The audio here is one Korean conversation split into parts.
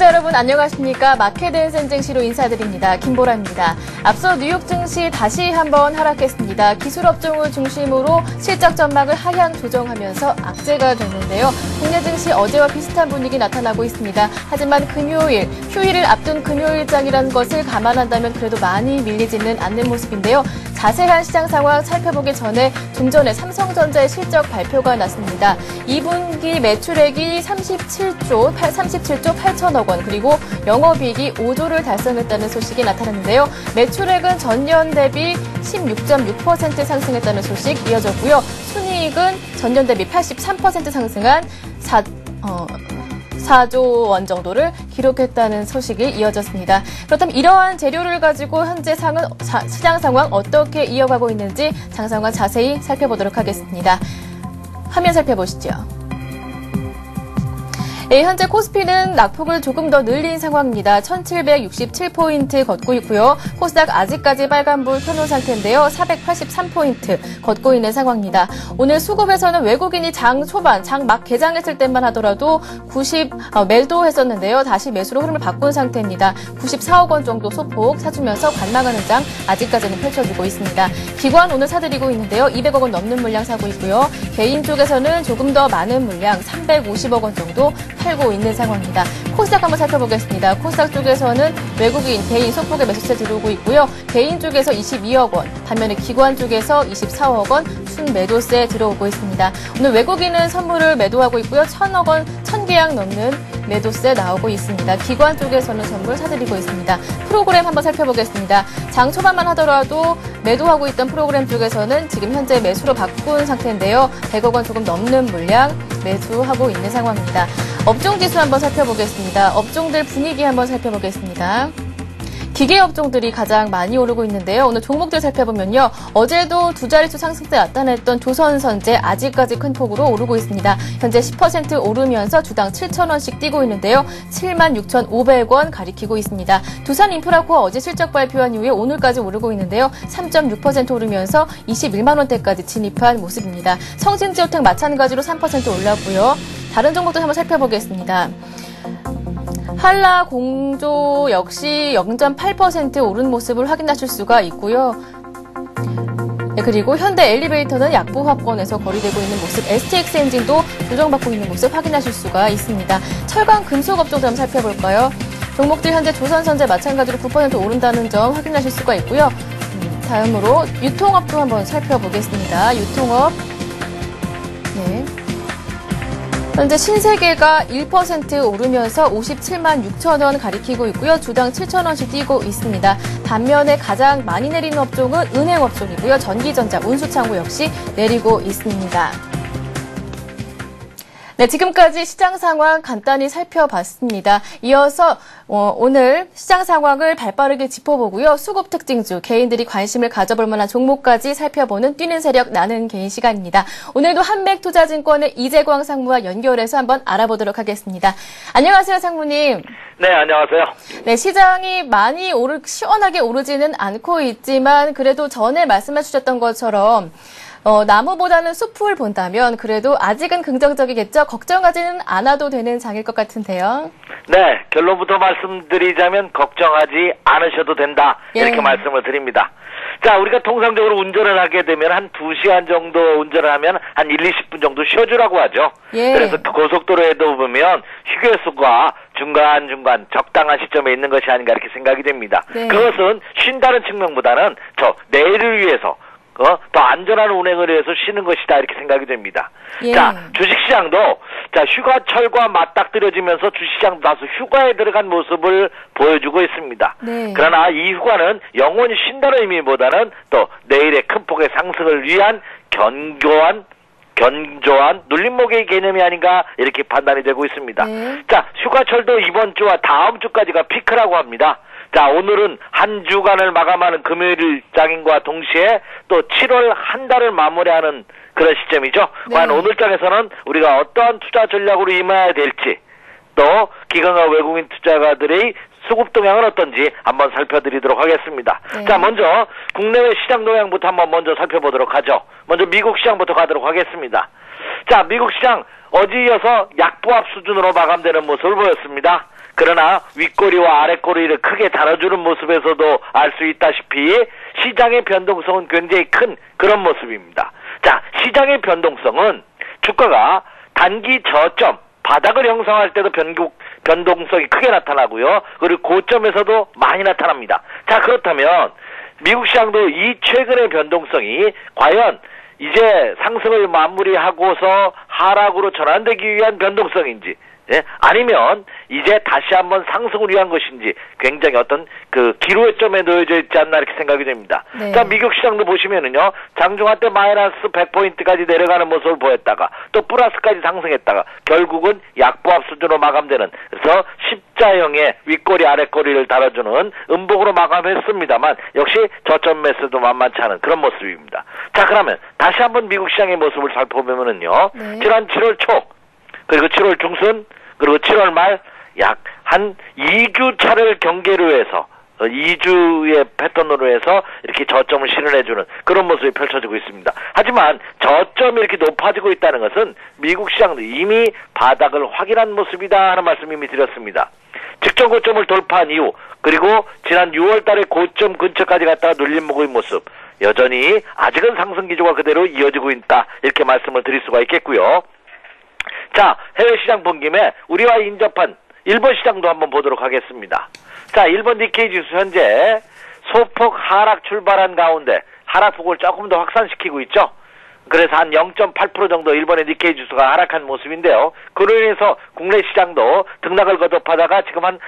시청자 여러분 안녕하십니까. 마켓앤 증시로 인사드립니다. 김보라입니다. 앞서 뉴욕 증시 다시 한번 하락했습니다. 기술업종을 중심으로 실적 전망을 하향 조정하면서 악재가 됐는데요. 국내 증시 어제와 비슷한 분위기 나타나고 있습니다. 하지만 금요일, 휴일을 앞둔 금요일장이라는 것을 감안한다면 그래도 많이 밀리지는 않는 모습인데요. 자세한 시장 상황 살펴보기 전에 좀 전에 삼성전자의 실적 발표가 났습니다. 2분기 매출액이 37조 8천억 원, 그리고 영업이익이 5조를 달성했다는 소식이 나타났는데요. 매출액은 전년 대비 16.6% 상승했다는 소식 이어졌고요. 순이익은 전년 대비 83% 상승한 4조 원 정도를 기록했다는 소식이 이어졌습니다. 그렇다면 이러한 재료를 가지고 현재 시장 상황 어떻게 이어가고 있는지 장 상황 자세히 살펴보도록 하겠습니다. 화면 살펴보시죠. 네, 현재 코스피는 낙폭을 조금 더 늘린 상황입니다. 1767포인트 걷고 있고요. 코스닥 아직까지 빨간불 켜놓은 상태인데요. 483포인트 걷고 있는 상황입니다. 오늘 수급에서는 외국인이 장 초반, 장 막 개장했을 때만 하더라도 매도했었는데요. 다시 매수로 흐름을 바꾼 상태입니다. 94억 원 정도 소폭 사주면서 관망하는 장 아직까지는 펼쳐지고 있습니다. 기관 오늘 사들이고 있는데요. 200억 원 넘는 물량 사고 있고요. 개인 쪽에서는 조금 더 많은 물량 350억 원 정도 팔고 있는 상황입니다. 코스닥 한번 살펴보겠습니다. 코스닥 쪽에서는 외국인, 개인 소폭의 매수세 들어오고 있고요. 개인 쪽에서 22억 원, 반면에 기관 쪽에서 24억 원 순매도세 들어오고 있습니다. 오늘 외국인은 선물을 매도하고 있고요. 1,000억 원, 1,000계약 넘는 매도세 나오고 있습니다. 기관 쪽에서는 선물 사들이고 있습니다. 프로그램 한번 살펴보겠습니다. 장 초반만 하더라도 매도하고 있던 프로그램 쪽에서는 지금 현재 매수로 바꾼 상태인데요. 100억 원 조금 넘는 물량 매수하고 있는 상황입니다. 업종지수 한번 살펴보겠습니다. 업종들 분위기 한번 살펴보겠습니다. 기계업종들이 가장 많이 오르고 있는데요. 오늘 종목들 살펴보면요. 어제도 두 자릿수 상승세 나타냈던 조선선제 아직까지 큰 폭으로 오르고 있습니다. 현재 10% 오르면서 주당 7,000원씩 뛰고 있는데요. 76,500원 가리키고 있습니다. 두산인프라코어 어제 실적 발표한 이후에 오늘까지 오르고 있는데요. 3.6% 오르면서 21만 원대까지 진입한 모습입니다. 성진지오텍 마찬가지로 3% 올랐고요. 다른 종목들 한번 살펴보겠습니다. 한라공조 역시 0.8% 오른 모습을 확인하실 수가 있고요. 네, 그리고 현대 엘리베이터는 약보합권에서 거래되고 있는 모습, STX 엔진도 조정받고 있는 모습 확인하실 수가 있습니다. 철강 금속업종도 한번 살펴볼까요? 종목들 현재 조선선제 마찬가지로 9% 오른다는 점 확인하실 수가 있고요. 다음으로 유통업도 한번 살펴보겠습니다. 유통업. 네. 현재 신세계가 1% 오르면서 57만 6천 원 가리키고 있고요. 주당 7천 원씩 뛰고 있습니다. 반면에 가장 많이 내리는 업종은 은행업종이고요. 전기전자, 운수창고 역시 내리고 있습니다. 네, 지금까지 시장 상황 간단히 살펴봤습니다. 이어서 오늘 시장 상황을 발빠르게 짚어보고요. 수급 특징주, 개인들이 관심을 가져볼 만한 종목까지 살펴보는 뛰는 세력 나는 개인 시간입니다. 오늘도 한맥투자증권의 이재광 상무와 연결해서 한번 알아보도록 하겠습니다. 안녕하세요, 상무님. 네, 안녕하세요. 네, 시장이 많이 시원하게 오르지는 않고 있지만 그래도 전에 말씀해 주셨던 것처럼 나무보다는 숲을 본다면 그래도 아직은 긍정적이겠죠? 걱정하지는 않아도 되는 장일 것 같은데요. 네, 결론부터 말씀드리자면 걱정하지 않으셔도 된다. 이렇게 말씀을 드립니다. 자, 우리가 통상적으로 운전을 하게 되면 한 2시간 정도 운전을 하면 한 1, 20분 정도 쉬어주라고 하죠. 예. 그래서 고속도로에도 보면 휴게소가 중간중간 적당한 시점에 있는 것이 아닌가 이렇게 생각이 됩니다. 네. 그것은 쉰다는 측면보다는 내일을 위해서 더 안전한 운행을 위해서 쉬는 것이다 이렇게 생각이 됩니다. 예. 자, 주식시장도 휴가철과 맞닥뜨려지면서 주식시장도 다소 휴가에 들어간 모습을 보여주고 있습니다. 네. 그러나 이 휴가는 영원히 쉰다는 의미보다는 또 내일의 큰 폭의 상승을 위한 견조한 눌림목의 개념이 아닌가 이렇게 판단이 되고 있습니다. 네. 자, 휴가철도 이번 주와 다음 주까지가 피크라고 합니다. 자, 오늘은 한 주간을 마감하는 금요일장인과 동시에 또 7월 한 달을 마무리하는 그런 시점이죠. 네. 과연 오늘장에서는 우리가 어떠한 투자 전략으로 임해야 될지, 또 기관과 외국인 투자가들의 수급 동향은 어떤지 한번 살펴드리도록 하겠습니다. 네. 자, 먼저 국내외 시장 동향부터 한번 먼저 살펴보도록 하죠. 먼저 미국 시장부터 가도록 하겠습니다. 자, 미국 시장 어제 이어서 약보합 수준으로 마감되는 모습을 보였습니다. 그러나 윗꼬리와 아랫꼬리를 크게 달아주는 모습에서도 알 수 있다시피 시장의 변동성은 굉장히 큰 그런 모습입니다. 자, 시장의 변동성은 주가가 단기 저점, 바닥을 형성할 때도 변동성이 크게 나타나고요. 그리고 고점에서도 많이 나타납니다. 자, 그렇다면 미국 시장도 이 최근의 변동성이 과연 이제 상승을 마무리하고서 하락으로 전환되기 위한 변동성인지, 예? 아니면 이제 다시 한번 상승을 위한 것인지 굉장히 어떤 그 기로의 점에 놓여져 있지 않나 이렇게 생각이 됩니다. 네. 자, 미국 시장도 보시면은요, 장중한 때 마이너스 100포인트까지 내려가는 모습을 보였다가 또 플러스까지 상승했다가 결국은 약보합 수준으로 마감되는, 그래서 십자형의 윗꼬리 아랫꼬리를 달아주는 음봉으로 마감했습니다만 역시 저점 매수도 만만치 않은 그런 모습입니다. 자, 그러면 다시 한번 미국 시장의 모습을 살펴보면은요, 네. 지난 7월 초 그리고 7월 중순 그리고 7월 말 약 한 2주 차를 경계로 해서 2주의 패턴으로 해서 이렇게 저점을 실현해주는 그런 모습이 펼쳐지고 있습니다. 하지만 저점이 이렇게 높아지고 있다는 것은 미국 시장도 이미 바닥을 확인한 모습이다 하는 말씀 이미 드렸습니다. 직전 고점을 돌파한 이후 그리고 지난 6월 달에 고점 근처까지 갔다가 눌림 먹의 모습, 여전히 아직은 상승 기조가 그대로 이어지고 있다 이렇게 말씀을 드릴 수가 있겠고요. 자, 해외 시장 본 김에 우리와 인접한 일본 시장도 한번 보도록 하겠습니다. 자, 일본 니케이 지수 현재 소폭 하락 출발한 가운데 하락폭을 조금 더 확산시키고 있죠. 그래서 한 0.8% 정도 일본의 니케이 지수가 하락한 모습인데요. 그로 인해서 국내 시장도 등락을 거듭하다가 지금 한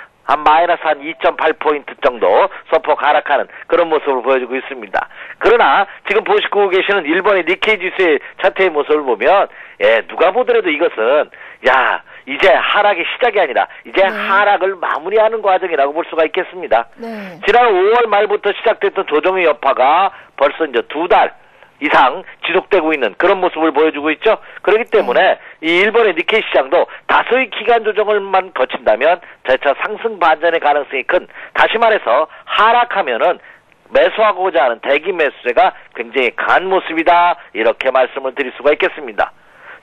마이너스 한 2.8포인트 정도 소폭 하락하는 그런 모습을 보여주고 있습니다. 그러나 지금 보시고 계시는 일본의 니케이 지수의 차트의 모습을 보면, 예, 누가 보더라도 이것은, 야, 이제 하락의 시작이 아니라 이제 하락을 마무리하는 과정이라고 볼 수가 있겠습니다. 네. 지난 5월 말부터 시작됐던 조정의 여파가 벌써 이제 2달 이상 지속되고 있는 그런 모습을 보여주고 있죠. 그렇기 때문에 이 일본의 니케이 시장도 다소의 기간 조정을만 거친다면 재차 상승 반전의 가능성이 큰, 다시 말해서 하락하면은 매수하고자 하는 대기 매수세가 굉장히 강한 모습이다 이렇게 말씀을 드릴 수가 있겠습니다.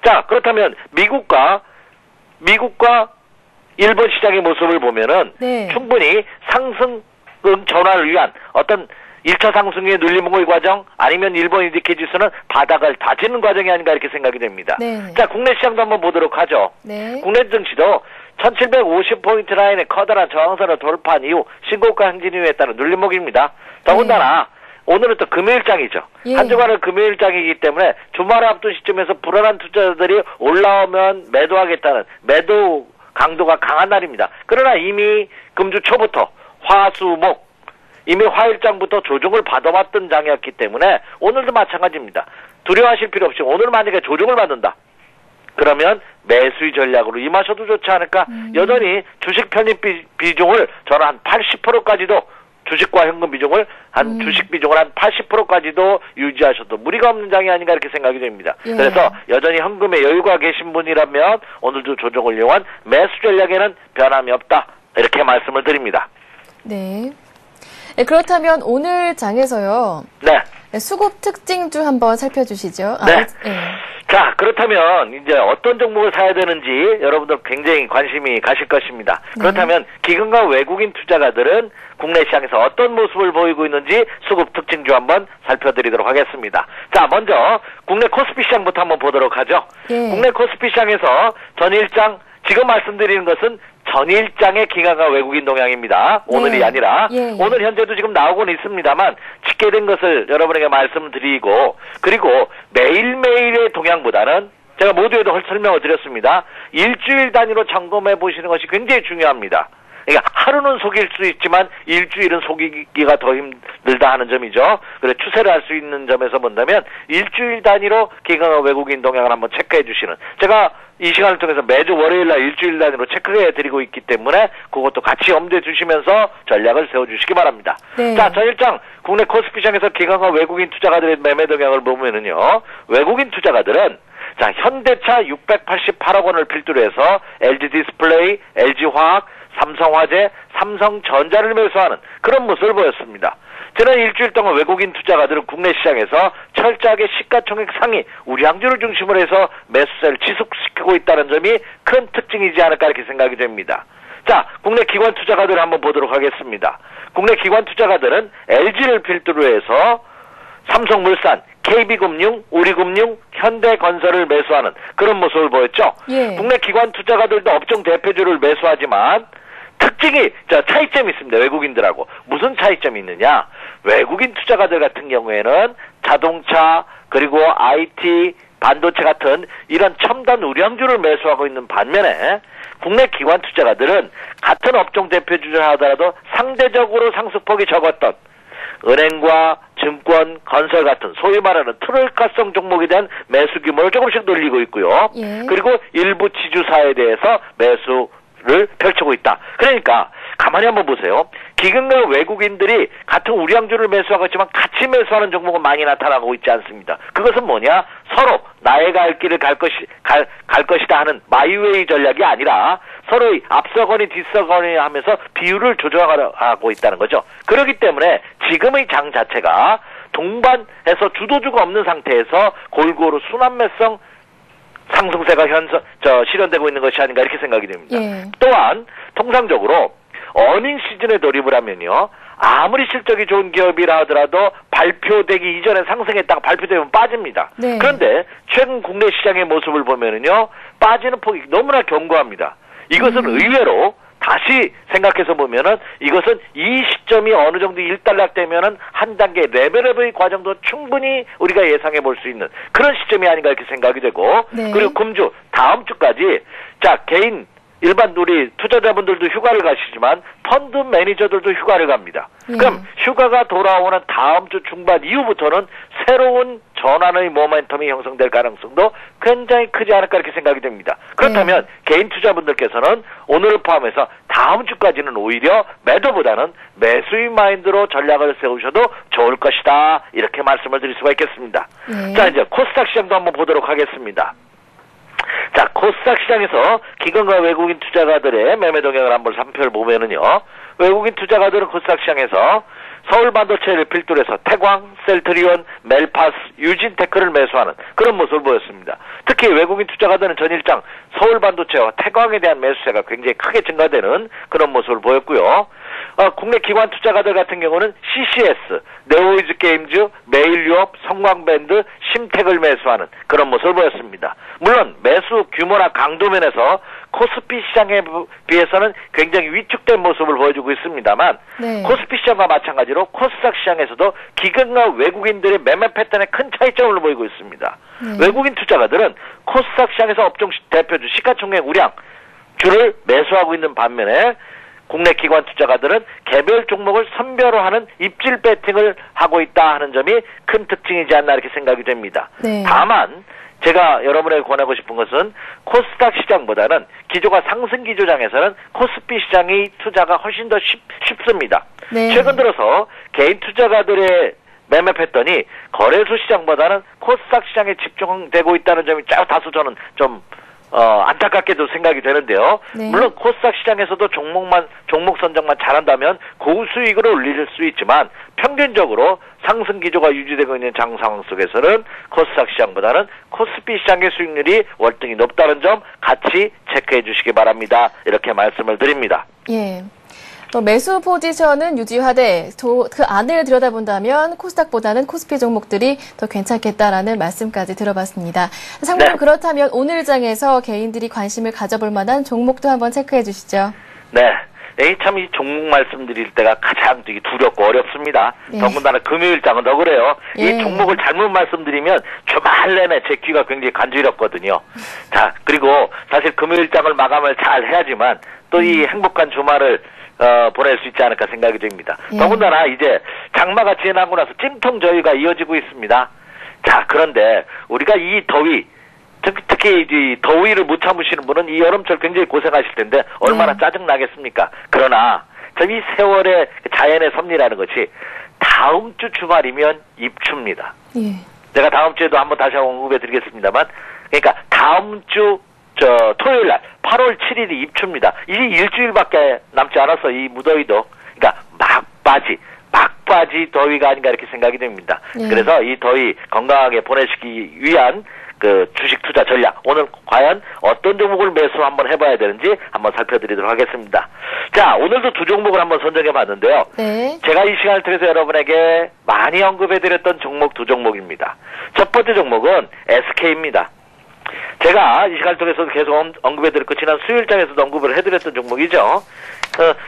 자, 그렇다면 미국과 일본 시장의 모습을 보면은 네. 충분히 상승 전환을 위한 어떤 1차 상승의 눌림목의 과정, 아니면 일본 니케이 지수는 바닥을 다지는 과정이 아닌가 이렇게 생각이 됩니다. 네. 자, 국내 시장도 한번 보도록 하죠. 네. 국내 증시도 1750포인트 라인의 커다란 저항선을 돌파한 이후 신고가 행진 이후에 따른 눌림목입니다. 더군다나 오늘은 또 금요일장이죠. 예. 한 주간은 금요일장이기 때문에 주말을 앞둔 시점에서 불안한 투자자들이 올라오면 매도하겠다는 매도 강도가 강한 날입니다. 그러나 이미 금주 초부터 화수목 이미 화일장부터 조정을 받아왔던 장이었기 때문에 오늘도 마찬가지입니다. 두려워하실 필요 없이 오늘 만약에 조정을 받는다, 그러면 매수의 전략으로 임하셔도 좋지 않을까. 여전히 주식 편입 비중을 저는 한 80%까지도, 주식과 현금 비중을 주식 비중을 한 80%까지도 유지하셔도 무리가 없는 장이 아닌가 이렇게 생각이 됩니다. 예. 그래서 여전히 현금에 여유가 계신 분이라면 오늘도 조정을 이용한 매수 전략에는 변함이 없다 이렇게 말씀을 드립니다. 네. 네, 그렇다면 오늘 장에서요. 네. 네, 수급 특징주 한번 살펴주시죠. 네. 네. 자, 그렇다면 이제 어떤 종목을 사야 되는지 여러분들 굉장히 관심이 가실 것입니다. 그렇다면 기관과 외국인 투자가들은 국내 시장에서 어떤 모습을 보이고 있는지 수급 특징주 한번 살펴드리도록 하겠습니다. 자, 먼저 국내 코스피 시장부터 한번 보도록 하죠. 예. 국내 코스피 시장에서 전일장, 지금 말씀드리는 것은 전일장의 기관과 외국인 동향입니다. 오늘이 네. 아니라 예. 오늘 현재도 지금 나오고는 있습니다만 집계된 것을 여러분에게 말씀드리고, 그리고 매일매일의 동향보다는 제가 모두에도 설명을 드렸습니다. 일주일 단위로 점검해 보시는 것이 굉장히 중요합니다. 그러니까 하루는 속일 수 있지만 일주일은 속이기가 더 힘들다 하는 점이죠. 그래서 추세를 할 수 있는 점에서 본다면 일주일 단위로 기관과 외국인 동향을 한번 체크해 주시는, 제가 이 시간을 통해서 매주 월요일날 일주일 단위로 체크해 드리고 있기 때문에 그것도 같이 염두에 두시면서 전략을 세워주시기 바랍니다. 네. 자, 전일장 국내 코스피 시장에서 기관과 외국인 투자가들의 매매 동향을 보면은요, 외국인 투자가들은 자, 현대차 688억 원을 필두로 해서 LG 디스플레이, LG 화학, 삼성화재, 삼성전자를 매수하는 그런 모습을 보였습니다. 지난 일주일 동안 외국인 투자가들은 국내 시장에서 철저하게 시가총액 상위 우량주를 중심으로 해서 매수세를 지속시키고 있다는 점이 큰 특징이지 않을까 이렇게 생각이 됩니다. 자, 국내 기관 투자가들 한번 보도록 하겠습니다. 국내 기관 투자가들은 LG를 필두로 해서 삼성물산, KB금융, 우리금융, 현대건설을 매수하는 그런 모습을 보였죠. 예. 국내 기관 투자가들도 업종 대표주를 매수하지만 특징이 차이점이 있습니다. 외국인들하고. 무슨 차이점이 있느냐? 외국인 투자가들 같은 경우에는 자동차 그리고 IT, 반도체 같은 이런 첨단 우량주를 매수하고 있는 반면에 국내 기관 투자가들은 같은 업종 대표주를 하더라도 상대적으로 상승폭이 적었던 은행과 증권, 건설 같은 소위 말하는 트로이카성 종목에 대한 매수 규모를 조금씩 늘리고 있고요. 예. 그리고 일부 지주사에 대해서 매수를 펼치고 있다. 그러니까 가만히 한번 보세요. 기금과 외국인들이 같은 우량주를 매수하고 있지만 같이 매수하는 종목은 많이 나타나고 있지 않습니다. 그것은 뭐냐? 서로 나의 갈 길을 갈 것이다 하는 마이웨이 전략이 아니라 서로의 앞서거니 뒤서거니 하면서 비율을 조정하고 있다는 거죠. 그렇기 때문에 지금의 장 자체가 동반해서 주도주가 없는 상태에서 골고루 순환매성 상승세가 실현되고 있는 것이 아닌가 이렇게 생각이 됩니다. 예. 또한 통상적으로 어닝 시즌에 돌입을 하면요. 아무리 실적이 좋은 기업이라 하더라도 발표되기 이전에 상승했다가 발표되면 빠집니다. 네. 그런데 최근 국내 시장의 모습을 보면은요. 빠지는 폭이 너무나 견고합니다. 이것은 의외로 다시 생각해서 보면은 이것은 이 시점이 어느 정도 일단락되면은 한 단계 레벨업의 과정도 충분히 우리가 예상해 볼 수 있는 그런 시점이 아닌가 이렇게 생각이 되고 네. 그리고 금주 다음 주까지 자 개인 일반 우리 투자자분들도 휴가를 가시지만 펀드 매니저들도 휴가를 갑니다. 예. 그럼 휴가가 돌아오는 다음 주 중반 이후부터는 새로운 전환의 모멘텀이 형성될 가능성도 굉장히 크지 않을까 이렇게 생각이 됩니다. 그렇다면 개인 투자분들께서는 오늘을 포함해서 다음 주까지는 오히려 매도보다는 매수의 마인드로 전략을 세우셔도 좋을 것이다. 이렇게 말씀을 드릴 수가 있겠습니다. 자, 이제 코스닥 시장도 한번 보도록 하겠습니다. 자, 코스닥 시장에서 기관과 외국인 투자가들의 매매 동향을 한번 살펴보면은요. 외국인 투자가들은 코스닥 시장에서 서울 반도체를 필두로 해서 태광, 셀트리온, 멜파스, 유진테크를 매수하는 그런 모습을 보였습니다. 특히 외국인 투자가들은 전일장 서울 반도체와 태광에 대한 매수세가 굉장히 크게 증가되는 그런 모습을 보였고요. 국내 기관 투자가들 같은 경우는 CCS, 네오이즈 게임즈, 메일유업, 성광밴드, 심텍을 매수하는 그런 모습을 보였습니다. 물론 매수 규모나 강도면에서 코스피 시장에 비해서는 굉장히 위축된 모습을 보여주고 있습니다만 네. 코스피 시장과 마찬가지로 코스닥 시장에서도 기관과 외국인들의 매매 패턴에 큰 차이점을 보이고 있습니다. 외국인 투자가들은 코스닥 시장에서 업종 대표주 시가총액 우량주를 매수하고 있는 반면에 국내 기관 투자가들은 개별 종목을 선별로 하는 입질 배팅을 하고 있다 하는 점이 큰 특징이지 않나 이렇게 생각이 됩니다. 네. 다만 제가 여러분에게 권하고 싶은 것은 코스닥 시장보다는 기조가 상승 기조장에서는 코스피 시장의 투자가 훨씬 더 쉽습니다. 네. 최근 들어서 개인 투자가들의 매매 패턴이 거래소 시장보다는 코스닥 시장에 집중되고 있다는 점이 다소 저는 좀 안타깝게도 생각이 되는데요. 네. 물론 코스닥 시장에서도 종목 선정만 잘한다면 고수익을 올릴 수 있지만 평균적으로 상승 기조가 유지되고 있는 장 상황 속에서는 코스닥 시장보다는 코스피 시장의 수익률이 월등히 높다는 점 같이 체크해 주시기 바랍니다. 이렇게 말씀을 드립니다. 예. 또 매수 포지션은 유지하되 그 안을 들여다본다면 코스닥보다는 코스피 종목들이 더 괜찮겠다라는 말씀까지 들어봤습니다. 상무님, 네. 그렇다면 오늘 장에서 개인들이 관심을 가져볼 만한 종목도 한번 체크해 주시죠. 네. 참 이 종목 말씀드릴 때가 가장 되게 두렵고 어렵습니다. 예. 더군다나 금요일장은 더 그래요. 예. 이 종목을 잘못 말씀드리면 주말 내내 제 귀가 굉장히 간지럽거든요. 자, 그리고 사실 금요일장을 마감을 잘 해야지만 또 이 행복한 주말을 보낼 수 있지 않을까 생각이 됩니다. 예. 더군다나 이제 장마가 지나고 나서 찜통 저희가 이어지고 있습니다. 자, 그런데 우리가 이 더위, 특히 이 더위를 못 참으시는 분은 이 여름철 굉장히 고생하실 텐데 얼마나 짜증나겠습니까? 그러나 이 세월의 자연의 섭리라는 것이 다음 주 주말이면 입춥니다. 예. 제가 다음 주에도 한번 다시 언급해 드리겠습막그러니까 다음 주 토요일 날 8월 7일이 입춥니다. 이제 일주일밖에 남지 않았어, 이 무더위도. 그러니까 막바지 더위가 아닌가 이렇게 생각이 됩니다. 네. 그래서 이 더위 건강하게 보내시기 위한 그 주식 투자 전략, 오늘 과연 어떤 종목을 매수 한번 해봐야 되는지 한번 살펴드리도록 하겠습니다. 자, 오늘도 두 종목을 한번 선정해 봤는데요. 네. 제가 이 시간을 통해서 여러분에게 많이 언급해드렸던 종목 두 종목입니다. 첫 번째 종목은 SK입니다. 제가 이 시간을 통해서 계속 언급해드렸고 지난 수요일장에서도 언급을 해드렸던 종목이죠.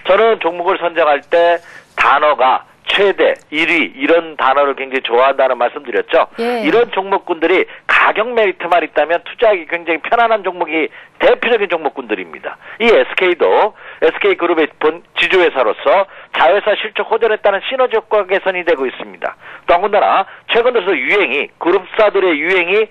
저는 종목을 선정할 때 단어가 최대, 1위 이런 단어를 굉장히 좋아한다는 말씀드렸죠. 예. 이런 종목군들이 가격 메리트만 있다면 투자하기 굉장히 편안한 종목이 대표적인 종목군들입니다. 이 SK도 SK그룹의 본 지주회사로서 자회사 실적 호전에 따른 시너지 효과 개선이 되고 있습니다. 더군다나 최근 들어서 유행이 그룹사들의 유행이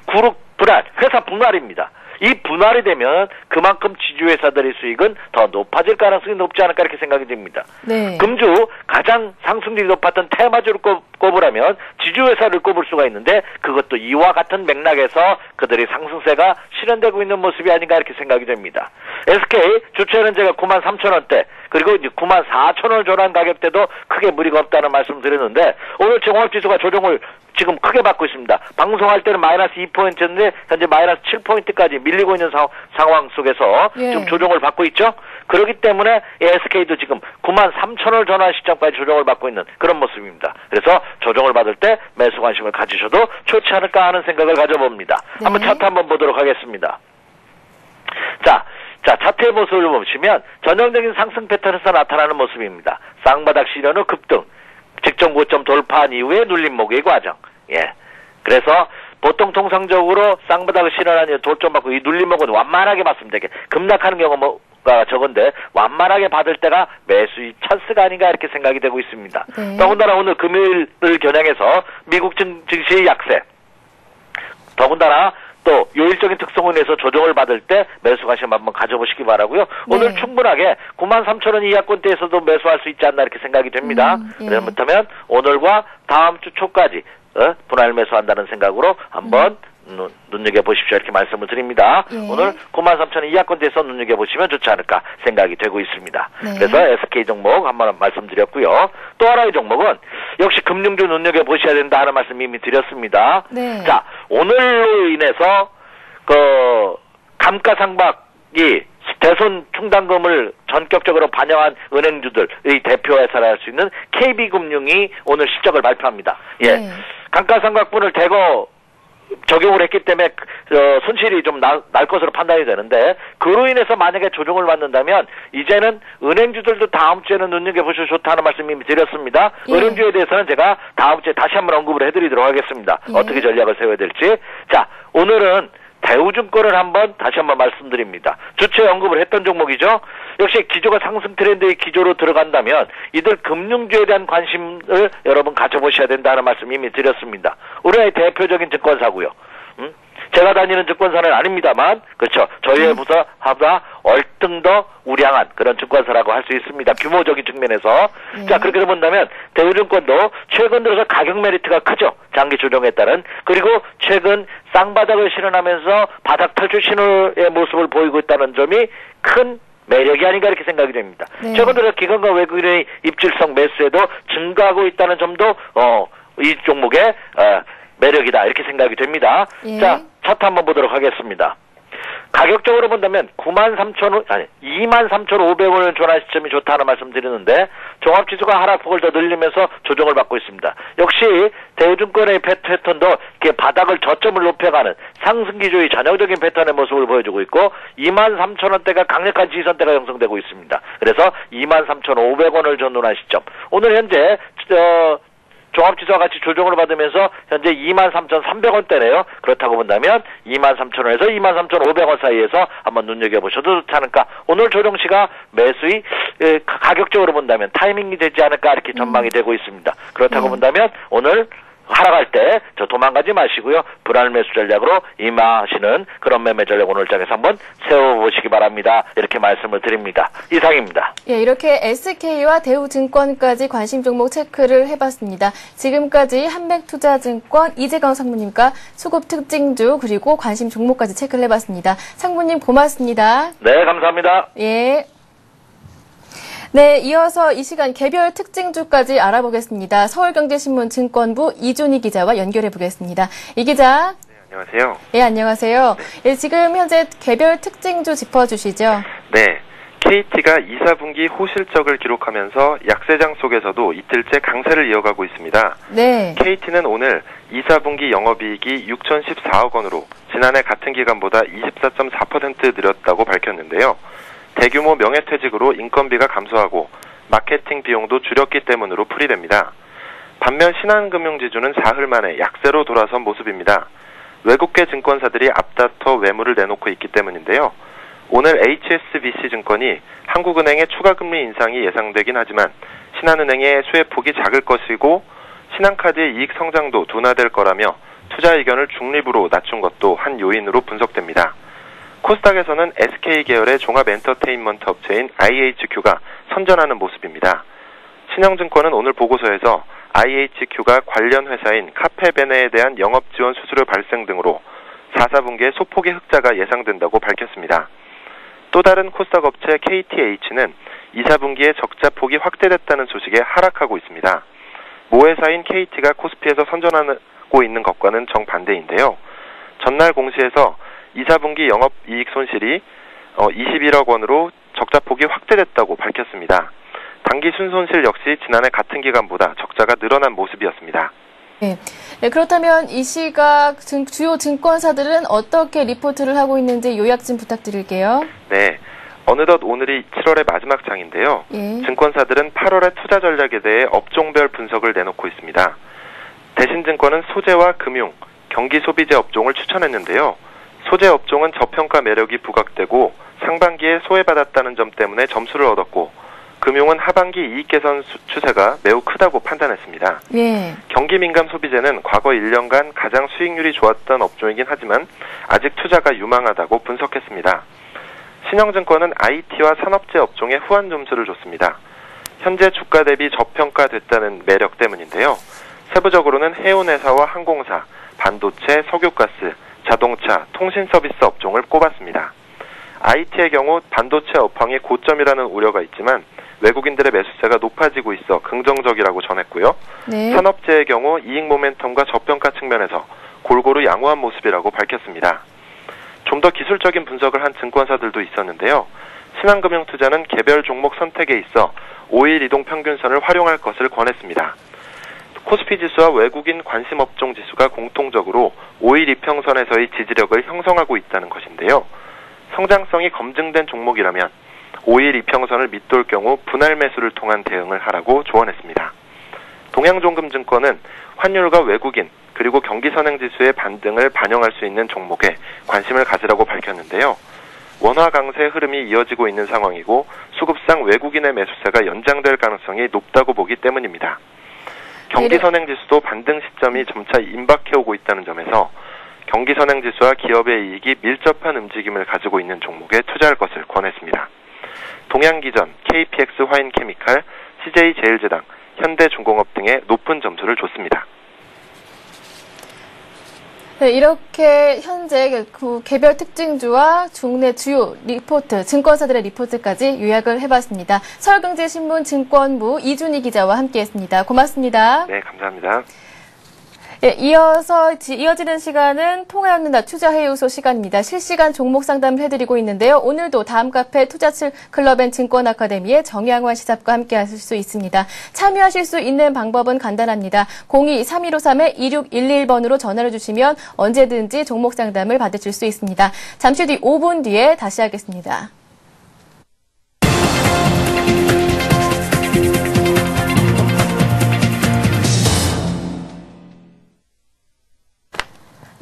그룹 분할, 회사 분할입니다. 이 분할이 되면 그만큼 지주회사들의 수익은 더 높아질 가능성이 높지 않을까 이렇게 생각이 됩니다. 네. 금주 가장 상승률이 높았던 테마주를 꼽으라면 지주회사를 꼽을 수가 있는데 그것도 이와 같은 맥락에서 그들의 상승세가 실현되고 있는 모습이 아닌가 이렇게 생각이 됩니다. SK 주체는 제가 93,000원대 그리고 이제 94,000원을 조란 가격대도 크게 무리가 없다는 말씀을 드렸는데 오늘 종합지수가 조정을 지금 크게 받고 있습니다. 방송할 때는 마이너스 2포인트였는데 현재 마이너스 7포인트까지 밀리고 있는 상황 속에서 예. 지금 조정을 받고 있죠. 그렇기 때문에 SK도 지금 93,000원을 전환 시점까지 조정을 받고 있는 그런 모습입니다. 그래서 조정을 받을 때 매수 관심을 가지셔도 좋지 않을까 하는 생각을 가져봅니다. 네. 한번 차트 한번 보도록 하겠습니다. 자, 차트의 모습을 보시면 전형적인 상승 패턴에서 나타나는 모습입니다. 쌍바닥 실현 후 급등, 직전 고점 돌파한 이후에 눌림목의 과정. 예. 그래서 보통 통상적으로 쌍바닥을 실현한 이후 돌점 받고 이 눌림목은 완만하게 받습니다. 이렇게 급락하는 경우가 적은데 완만하게 받을 때가 매수의 찬스가 아닌가 이렇게 생각이 되고 있습니다. 네. 더군다나 오늘 금요일을 겨냥해서 미국 증시의 약세, 더군다나 또 요일적인 특성을 내서 조정을 받을 때 매수 관심 한번 가져보시기 바라고요. 네. 오늘 충분하게 93,000원 이하권대에서도 매수할 수 있지 않나 이렇게 생각이 됩니다. 예. 그렇다면 오늘과 다음 주 초까지 분할 매수한다는 생각으로 한번 눈여겨보십시오 이렇게 말씀을 드립니다. 예. 오늘 93,000원 이하권대에서 눈여겨보시면 좋지 않을까 생각이 되고 있습니다. 네. 그래서 SK 종목 한번 말씀드렸고요. 또 하나의 종목은 역시 금융주 눈여겨보셔야 된다 하는 말씀 이미 드렸습니다. 네. 자, 오늘로 인해서 그 감가상각이 대손 충당금을 전격적으로 반영한 은행주들의 대표회사라 할 수 있는 KB금융이 오늘 실적을 발표합니다. 예, 네. 감가상각분을 대거 적용을 했기 때문에 손실이 좀 날 것으로 판단이 되는데 그로 인해서 만약에 조정을 받는다면 이제는 은행주들도 다음 주에는 눈여겨보셔도 좋다는 말씀 이미 드렸습니다. 예. 은행주에 대해서는 제가 다음 주에 다시 한번 언급을 해드리도록 하겠습니다. 예. 어떻게 전략을 세워야 될지. 자, 오늘은 대우증권을 다시 한번 말씀드립니다. 주체 언급을 했던 종목이죠. 역시 기조가 상승 트렌드의 기조로 들어간다면 이들 금융주에 대한 관심을 여러분 가져보셔야 된다는 말씀 이미 드렸습니다. 우리나라의 대표적인 증권사고요. 제가 다니는 증권사는 아닙니다만 그렇죠. 저희의 부서보다 얼등 더 우량한 그런 증권사라고 할 수 있습니다. 규모적인 측면에서. 자, 그렇게 본다면 대우증권도 최근 들어서 가격 메리트가 크죠. 장기 조정에 따른. 그리고 최근 쌍바닥을 실현하면서 바닥 탈출 신호의 모습을 보이고 있다는 점이 큰 매력이 아닌가 이렇게 생각이 됩니다. 네. 최근 들어 기관과 외국인의 입질성 매수에도 증가하고 있다는 점도 이 종목의 매력이다 이렇게 생각이 됩니다. 예. 자, 차트 한번 보도록 하겠습니다. 가격적으로 본다면 23,500원을 전환 시점이 좋다는 말씀 드리는데 종합지수가 하락폭을 더 늘리면서 조정을 받고 있습니다. 역시 대우증권의 패턴도 이렇게 바닥을 저점을 높여가는 상승기조의 전형적인 패턴의 모습을 보여주고 있고 23,000원대가 강력한 지지선대가 형성되고 있습니다. 그래서 23,500원을 전환한 시점. 오늘 현재 종합지수와 같이 조정을 받으면서 현재 23,300원대네요. 그렇다고 본다면 23,000원에서 23,500원 사이에서 한번 눈여겨보셔도 좋지 않을까. 오늘 조정시가 매수의 가격적으로 본다면 타이밍이 되지 않을까 이렇게 전망이 되고 있습니다. 그렇다고 본다면 오늘 하락할 때 저 도망가지 마시고요. 불안 매수 전략으로 임하시는 그런 매매 전략 오늘 장에서 한번 세워보시기 바랍니다. 이렇게 말씀을 드립니다. 이상입니다. 예, 이렇게 SK와 대우증권까지 관심 종목 체크를 해봤습니다. 지금까지 한백투자증권 이재강 상무님과 수급 특징주 그리고 관심 종목까지 체크를 해봤습니다. 상무님 고맙습니다. 네, 감사합니다. 예. 네, 이어서 이 시간 개별 특징주까지 알아보겠습니다. 서울경제신문 증권부 이준희 기자와 연결해 보겠습니다. 이 기자. 네, 안녕하세요. 예, 안녕하세요. 예, 지금 현재 개별 특징주 짚어주시죠. 네. KT가 2, 4분기 호실적을 기록하면서 약세장 속에서도 이틀째 강세를 이어가고 있습니다. 네. KT는 오늘 2, 4분기 영업이익이 6,014억 원으로 지난해 같은 기간보다 24.4% 늘었다고 밝혔는데요. 대규모 명예퇴직으로 인건비가 감소하고 마케팅 비용도 줄였기 때문으로 풀이됩니다. 반면 신한금융지주는 사흘 만에 약세로 돌아선 모습입니다. 외국계 증권사들이 앞다퉈 매물을 내놓고 있기 때문인데요. 오늘 HSBC 증권이 한국은행의 추가금리 인상이 예상되긴 하지만 신한은행의 수혜폭이 작을 것이고 신한카드의 이익 성장도 둔화될 거라며 투자 의견을 중립으로 낮춘 것도 한 요인으로 분석됩니다. 코스닥에서는 SK 계열의 종합 엔터테인먼트 업체인 IHQ가 선전하는 모습입니다. 신영증권은 오늘 보고서에서 IHQ가 관련 회사인 카페베네에 대한 영업 지원 수수료 발생 등으로 4, 4분기에 소폭의 흑자가 예상된다고 밝혔습니다. 또 다른 코스닥 업체 KTH는 2, 4분기에 적자 폭이 확대됐다는 소식에 하락하고 있습니다. 모회사인 KT가 코스피에서 선전하고 있는 것과는 정반대인데요. 전날 공시에서 2, 4분기 영업이익 손실이 21억 원으로 적자 폭이 확대됐다고 밝혔습니다. 당기 순손실 역시 지난해 같은 기간보다 적자가 늘어난 모습이었습니다. 네. 네, 그렇다면 이 시각 주요 증권사들은 어떻게 리포트를 하고 있는지 요약 좀 부탁드릴게요. 네. 어느덧 오늘이 7월의 마지막 장인데요. 예. 증권사들은 8월의 투자 전략에 대해 업종별 분석을 내놓고 있습니다. 대신증권은 소재와 금융, 경기 소비재 업종을 추천했는데요. 소재 업종은 저평가 매력이 부각되고 상반기에 소외받았다는 점 때문에 점수를 얻었고 금융은 하반기 이익 개선 추세가 매우 크다고 판단했습니다. 예. 경기 민감 소비재는 과거 1년간 가장 수익률이 좋았던 업종이긴 하지만 아직 투자가 유망하다고 분석했습니다. 신영증권은 IT와 산업재 업종에 후한 점수를 줬습니다. 현재 주가 대비 저평가됐다는 매력 때문인데요. 세부적으로는 해운회사와 항공사, 반도체, 석유가스, 자동차, 통신서비스 업종을 꼽았습니다. IT의 경우 반도체 업황이 고점이라는 우려가 있지만 외국인들의 매수세가 높아지고 있어 긍정적이라고 전했고요. 네. 산업재의 경우 이익 모멘텀과 저평가 측면에서 골고루 양호한 모습이라고 밝혔습니다. 좀 더 기술적인 분석을 한 증권사들도 있었는데요. 신한금융투자는 개별 종목 선택에 있어 5일 이동 평균선을 활용할 것을 권했습니다. 코스피 지수와 외국인 관심 업종 지수가 공통적으로 5일 이평선에서의 지지력을 형성하고 있다는 것인데요. 성장성이 검증된 종목이라면 5일 이평선을 밑돌 경우 분할 매수를 통한 대응을 하라고 조언했습니다. 동양종금증권은 환율과 외국인 그리고 경기선행지수의 반등을 반영할 수 있는 종목에 관심을 가지라고 밝혔는데요. 원화 강세 흐름이 이어지고 있는 상황이고 수급상 외국인의 매수세가 연장될 가능성이 높다고 보기 때문입니다. 경기선행지수도 반등 시점이 점차 임박해오고 있다는 점에서 경기선행지수와 기업의 이익이 밀접한 움직임을 가지고 있는 종목에 투자할 것을 권했습니다. 동양기전, KPX 화인케미칼, CJ제일제당, 현대중공업 등의 높은 점수를 줬습니다. 네, 이렇게 현재 개별 특징주와 국내 주요 리포트, 증권사들의 리포트까지 요약을 해봤습니다. 서울경제신문 증권부 이준희 기자와 함께했습니다. 고맙습니다. 네, 감사합니다. 예, 이어지는 시간은 통화였는다 투자해요소 시간입니다. 실시간 종목 상담을 해드리고 있는데요. 오늘도 다음 카페 투자클럽 앤 증권아카데미의 정양환 시사과 함께 하실 수 있습니다. 참여하실 수 있는 방법은 간단합니다. 02-3153-2611번으로 전화를 주시면 언제든지 종목 상담을 받으실 수 있습니다. 잠시 뒤 5분 뒤에 다시 하겠습니다.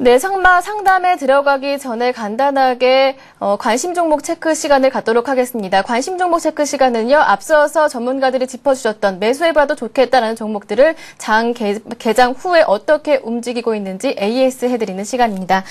네, 상담에 들어가기 전에 간단하게 관심 종목 체크 시간을 갖도록 하겠습니다. 관심 종목 체크 시간은요, 앞서서 전문가들이 짚어주셨던 매수해봐도 좋겠다라는 종목들을 장 개장 후에 어떻게 움직이고 있는지 AS 해드리는 시간입니다.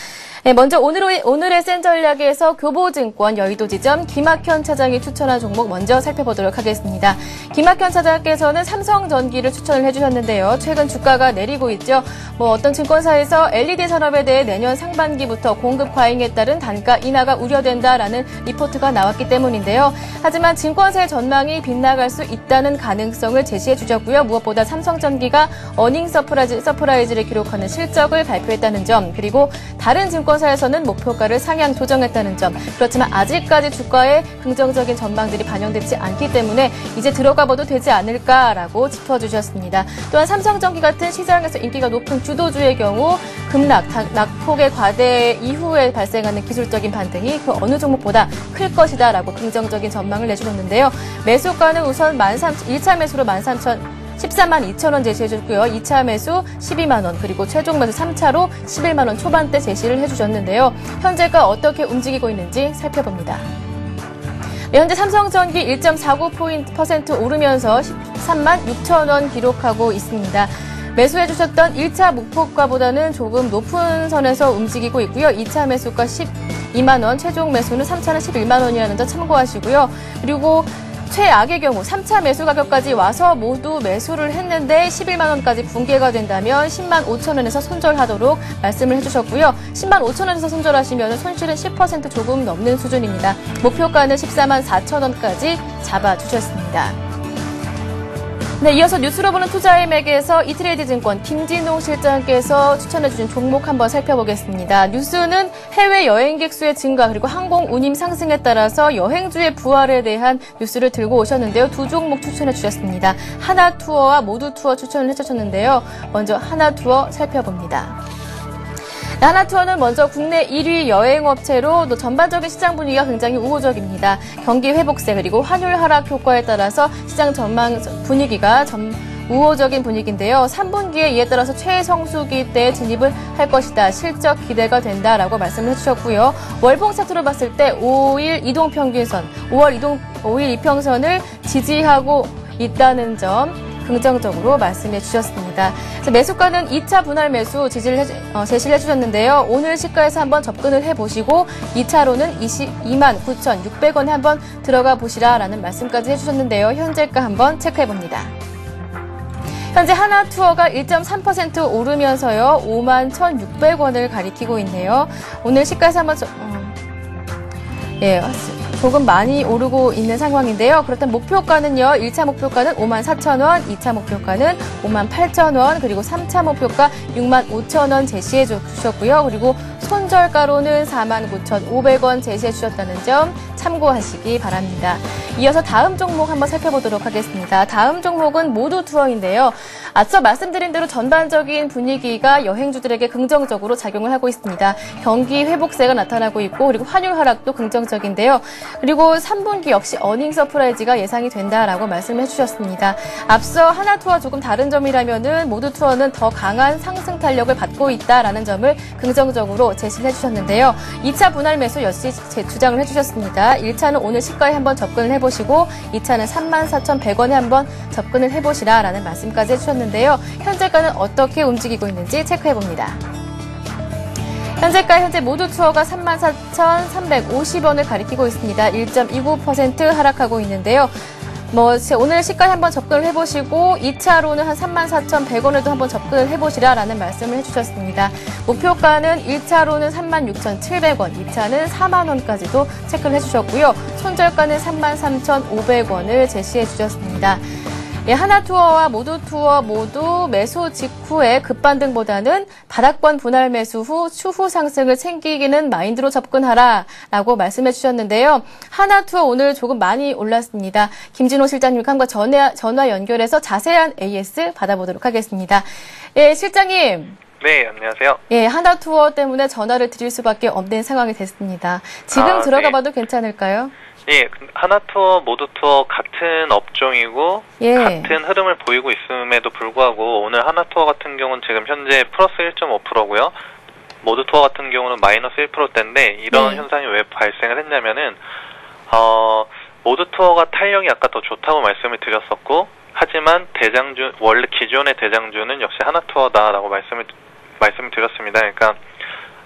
네, 먼저 오늘의 센 전략에서 교보증권 여의도지점 김학현 차장이 추천한 종목 먼저 살펴보도록 하겠습니다. 김학현 차장께서는 삼성전기를 추천을 해주셨는데요. 최근 주가가 내리고 있죠. 어떤 증권사에서 LED 산업에 부합에 대해 내년 상반기부터 공급 과잉에 따른 단가 인하가 우려된다라는 리포트가 나왔기 때문인데요. 하지만 증권사의 전망이 빗나갈 수 있다는 가능성을 제시해 주셨고요. 무엇보다 삼성전기가 어닝 서프라이즈를 기록하는 실적을 발표했다는 점, 그리고 다른 증권사에서는 목표가를 상향 조정했다는 점. 그렇지만 아직까지 주가에 긍정적인 전망들이 반영되지 않기 때문에 이제 들어가 봐도 되지 않을까라고 짚어주셨습니다. 또한 삼성전기 같은 시장에서 인기가 높은 주도주의 경우 급락, 낙폭의 과대 이후에 발생하는 기술적인 반등이 그 어느 종목보다 클 것이다라고 긍정적인 전망을 내주셨는데요. 매수가는 우선 1차 매수로 13만 2천 원 제시해줬고요. 2차 매수 12만 원, 그리고 최종 매수 3차로 11만 원 초반대 제시를 해주셨는데요. 현재가 어떻게 움직이고 있는지 살펴봅니다. 네, 현재 삼성전기 1.49% 오르면서 13만 6천 원 기록하고 있습니다. 매수해주셨던 1차 목표가보다는 조금 높은 선에서 움직이고 있고요. 2차 매수가 12만 원, 최종 매수는 3차는 11만 원이라는 점 참고하시고요. 그리고 최악의 경우 3차 매수 가격까지 와서 모두 매수를 했는데 11만 원까지 붕괴가 된다면 10만 5천 원에서 손절하도록 말씀을 해주셨고요. 10만 5천 원에서 손절하시면 손실은 10% 조금 넘는 수준입니다. 목표가는 14만 4천 원까지 잡아주셨습니다. 네, 이어서 뉴스로 보는 투자의 맥에서 이트레이드 증권 김진홍 실장께서 추천해주신 종목 한번 살펴보겠습니다. 뉴스는 해외 여행객 수의 증가 그리고 항공 운임 상승에 따라서 여행주의 부활에 대한 뉴스를 들고 오셨는데요. 두 종목 추천해주셨습니다. 하나투어와 모두투어 추천을 해주셨는데요. 먼저 하나투어 살펴봅니다. 하나투어는 먼저 국내 1위 여행업체로 또 전반적인 시장 분위기가 굉장히 우호적입니다. 경기 회복세 그리고 환율 하락 효과에 따라서 시장 전망 분위기가 우호적인 분위기인데요. 3분기에 이에 따라서 최성수기 때 진입을 할 것이다. 실적 기대가 된다라고 말씀을 해주셨고요. 월봉 차트로 봤을 때 5일 이동평균선, 5일 이평선을 지지하고 있다는 점 긍정적으로 말씀해 주셨습니다. 매수가는 2차 분할 매수 제시를 해주셨는데요. 오늘 시가에서 한번 접근을 해보시고 2차로는 22만 9,600원에 한번 들어가 보시라라는 말씀까지 해주셨는데요. 현재가 한번 체크해봅니다. 현재 하나투어가 1.3% 오르면서요. 5만 1,600원을 가리키고 있네요. 오늘 시가에서 한번 조금 많이 오르고 있는 상황인데요. 그렇다면 목표가는요. 1차 목표가는 5만 4천 원, 2차 목표가는 5만 8천 원, 그리고 3차 목표가 6만 5천 원 제시해 주셨고요. 그리고 손절가로는 4만 9,500원 제시해 주셨다는 점 참고하시기 바랍니다. 이어서 다음 종목 한번 살펴보도록 하겠습니다. 다음 종목은 모두투어인데요. 앞서 말씀드린 대로 전반적인 분위기가 여행주들에게 긍정적으로 작용을 하고 있습니다. 경기 회복세가 나타나고 있고 그리고 환율 하락도 긍정적인데요. 그리고 3분기 역시 어닝 서프라이즈가 예상이 된다라고 말씀을 해주셨습니다. 앞서 하나투어와 조금 다른 점이라면은 모두투어는 더 강한 상승 탄력을 받고 있다라는 점을 긍정적으로 제시를 해주셨는데요. 2차 분할 매수 역시 주장을 해주셨습니다. 1차는 오늘 시가에 한번 접근을 해보시고 2차는 34,100원에 한번 접근을 해보시라라는 말씀까지 해주셨는데요. 현재가는 어떻게 움직이고 있는지 체크해봅니다. 현재 모두투어가 34,350원을 가리키고 있습니다. 1.29% 하락하고 있는데요. 오늘 시가에 한번 접근을 해보시고 2차로는 한 34,100원에도 한번 접근을 해보시라라는 말씀을 해주셨습니다. 목표가는 1차로는 36,700원, 2차는 4만 원까지도 체크를 해주셨고요. 손절가는 33,500원을 제시해 주셨습니다. 하나투어와 모두투어 모두 매수 직후에 급반등보다는 바닥권 분할 매수 후 추후 상승을 챙기기는 마인드로 접근하라라고 말씀해 주셨는데요. 하나투어 오늘 조금 많이 올랐습니다. 김진호 실장님과 한번 전화 연결해서 자세한 AS 받아보도록 하겠습니다. 예, 실장님. 네, 안녕하세요. 예, 하나투어 때문에 전화를 드릴 수밖에 없는 상황이 됐습니다. 지금 들어가 봐도 괜찮을까요? 예, 하나투어, 모두투어 같은 업종이고 같은 흐름을 보이고 있음에도 불구하고 오늘 하나투어 같은 경우는 지금 현재 플러스 1.5%고요. 모두투어 같은 경우는 마이너스 1%대인데 이런 현상이 왜 발생을 했냐면은 모두투어가 탄력이 아까 더 좋다고 말씀을 드렸었고 하지만 원래 기존의 대장주는 역시 하나투어다라고 말씀을 드렸습니다. 그러니까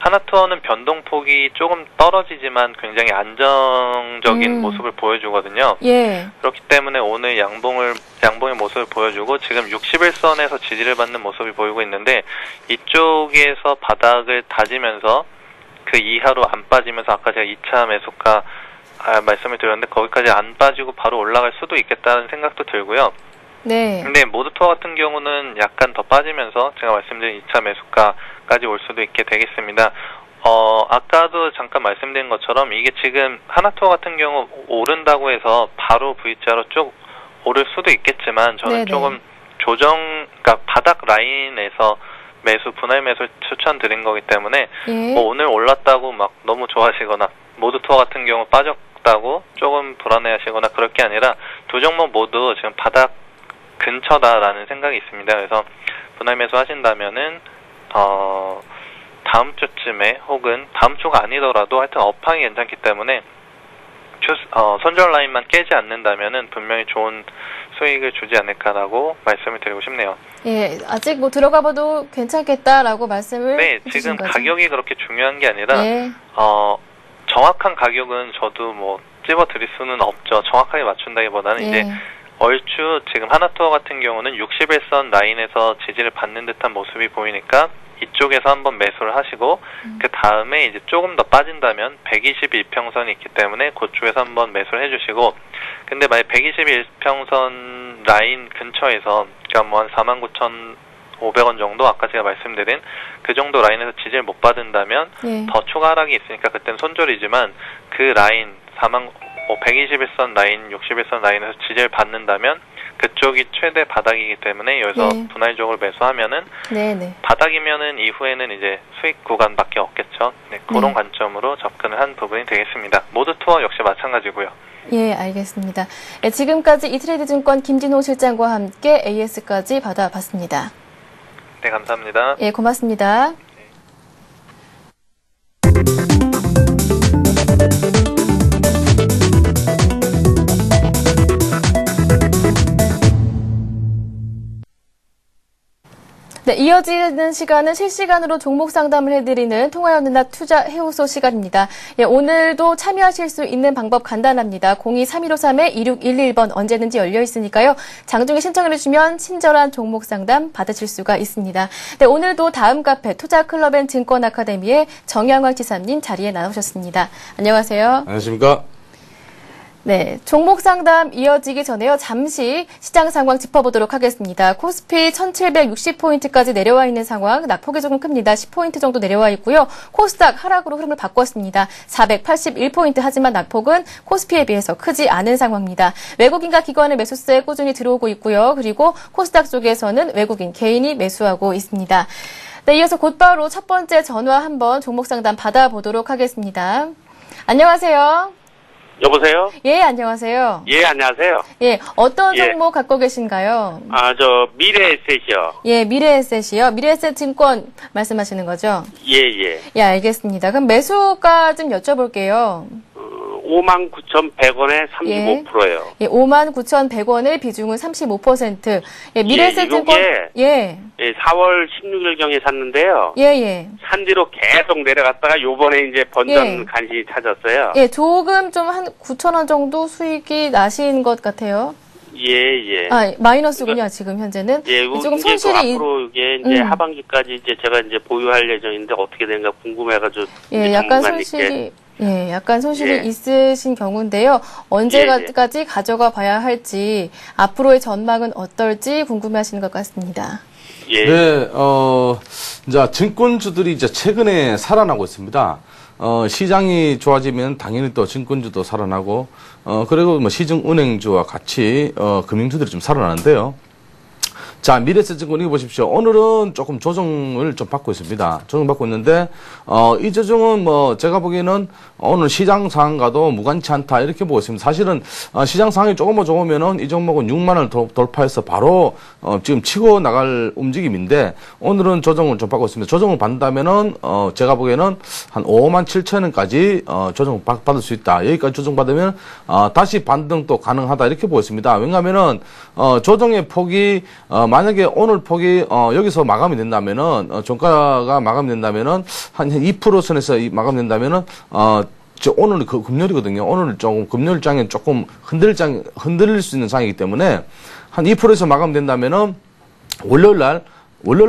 하나투어는 변동폭이 조금 떨어지지만 굉장히 안정적인 모습을 보여주거든요. 예. 그렇기 때문에 오늘 양봉의 모습을 보여주고 지금 61선에서 지지를 받는 모습이 보이고 있는데 이쪽에서 바닥을 다지면서 그 이하로 안 빠지면서 아까 제가 2차 매수가 말씀을 드렸는데 거기까지 안 빠지고 바로 올라갈 수도 있겠다는 생각도 들고요. 네. 근데 모드투어 같은 경우는 약간 더 빠지면서 제가 말씀드린 2차 매수가까지 올 수도 있게 되겠습니다. 아까도 잠깐 말씀드린 것처럼 이게 지금 하나투어 같은 경우 오른다고 해서 바로 V자로 쭉 오를 수도 있겠지만 저는 네네. 조금 그러니까 바닥 라인에서 분할 매수 추천드린 거기 때문에 예. 뭐 오늘 올랐다고 막 너무 좋아하시거나 모드투어 같은 경우 빠졌다고 조금 불안해하시거나 그럴 게 아니라 두 종목 모두 지금 바닥 근처다라는 생각이 있습니다. 그래서 분할 매수 하신다면은 다음 주쯤에 혹은 다음 주가 아니더라도 하여튼 업황이 괜찮기 때문에 손절 라인만 깨지 않는다면은 분명히 좋은 수익을 주지 않을까라고 말씀을 드리고 싶네요. 예, 아직 뭐 들어가봐도 괜찮겠다라고 말씀을 네, 해주신 지금 거죠? 가격이 그렇게 중요한 게 아니라 예. 정확한 가격은 저도 뭐 찝어드릴 수는 없죠. 정확하게 맞춘다기보다는 예. 이제 얼추 지금 하나투어 같은 경우는 61선 라인에서 지지를 받는 듯한 모습이 보이니까 이쪽에서 한번 매수를 하시고 그 다음에 이제 조금 더 빠진다면 121평선이 있기 때문에 그쪽에서 한번 매수를 해주시고 근데 만약 121평선 라인 근처에서 그러니까 뭐 한 49,500원 정도 아까 제가 말씀드린 그 정도 라인에서 지지를 못 받는다면 예. 더 추가 하락이 있으니까 그때는 손절이지만 그 라인 121선 라인, 61선 라인에서 지지를 받는다면 그쪽이 최대 바닥이기 때문에 여기서 네. 분할적으로 매수하면은 네네. 바닥이면은 이후에는 이제 수익 구간밖에 없겠죠. 네, 그런 네. 관점으로 접근을 한 부분이 되겠습니다. 모두 투어 역시 마찬가지고요. 예, 알겠습니다. 예, 지금까지 이트레이드 증권 김진호 실장과 함께 AS까지 받아봤습니다. 네, 감사합니다. 예, 고맙습니다. 네, 이어지는 시간은 실시간으로 종목 상담을 해드리는 통화연은학 투자 해우소 시간입니다. 예, 오늘도 참여하실 수 있는 방법 간단합니다. 02-3153-2611번 언제든지 열려 있으니까요. 장중에 신청을 해주시면 친절한 종목 상담 받으실 수가 있습니다. 네, 오늘도 다음 카페 투자클럽 앤 증권 아카데미의 정양광 지사님 자리에 나오셨습니다. 안녕하세요. 안녕하십니까? 네, 종목 상담 이어지기 전에요. 잠시 시장 상황 짚어보도록 하겠습니다. 코스피 1760포인트까지 내려와 있는 상황, 낙폭이 조금 큽니다. 10포인트 정도 내려와 있고요. 코스닥 하락으로 흐름을 바꿨습니다. 481포인트 하지만 낙폭은 코스피에 비해서 크지 않은 상황입니다. 외국인과 기관의 매수세 꾸준히 들어오고 있고요. 그리고 코스닥 쪽에서는 외국인 개인이 매수하고 있습니다. 네, 이어서 곧바로 첫 번째 전화 한번 종목 상담 받아보도록 하겠습니다. 안녕하세요. 여보세요? 예, 안녕하세요. 예, 안녕하세요. 예, 어떤 예. 종목 갖고 계신가요? 미래에셋이요. 예, 미래에셋이요. 미래에셋 증권 말씀하시는 거죠? 예, 예. 예, 알겠습니다. 그럼 매수가 좀 여쭤볼게요. 59,100원에 35%예요. 예, 59,100원의 비중은 35%. 예, 미래에셋 증권. 예. 예, 4월 16일경에 샀는데요. 예, 예. 산 뒤로 계속 내려갔다가 요번에 이제 번전 예. 간신히 찾았어요. 예, 조금 좀 한 9,000원 정도 수익이 나신 것 같아요. 예, 예. 아, 마이너스군요, 지금 현재는. 예, 조금 이제 손실이. 앞으로 이게 이제 하반기까지 이제 제가 이제 보유할 예정인데 어떻게 되는가 궁금해가지고. 예, 약간 손실이. 예, 약간 손실이 있으신 경우인데요. 언제까지 가져가 봐야 할지, 앞으로의 전망은 어떨지 궁금해하시는 것 같습니다. 예. 네, 이제 증권주들이 이제 최근에 살아나고 있습니다. 시장이 좋아지면 당연히 또 증권주도 살아나고, 그리고 뭐 시중은행주와 같이, 금융주들이 좀 살아나는데요. 자, 미래에셋증권 이거 보십시오. 오늘은 조금 조정을 좀 받고 있습니다. 조정받고 있는데, 이 조정은 뭐, 제가 보기에는 오늘 시장 상황과도 무관치 않다. 이렇게 보고 있습니다. 사실은, 시장 상황이 조금만 좋으면은 이 종목은 6만원을 돌파해서 바로, 지금 치고 나갈 움직임인데, 오늘은 조정을 좀 받고 있습니다. 조정을 받는다면은, 제가 보기에는 한 57,000원까지, 조정을 받을 수 있다. 여기까지 조정받으면, 다시 반등 또 가능하다. 이렇게 보고 있습니다. 왜냐하면은, 조정의 폭이, 만약에 오늘 폭이 여기서 마감이 된다면은 종가가 마감이 된다면은 한 2% 선에서 마감된다면은 오늘은 금요일이거든요. 오늘 조금 금요일장에 조금 흔들릴 수 있는 장이기 때문에 한 2%에서 마감된다면은 월요일날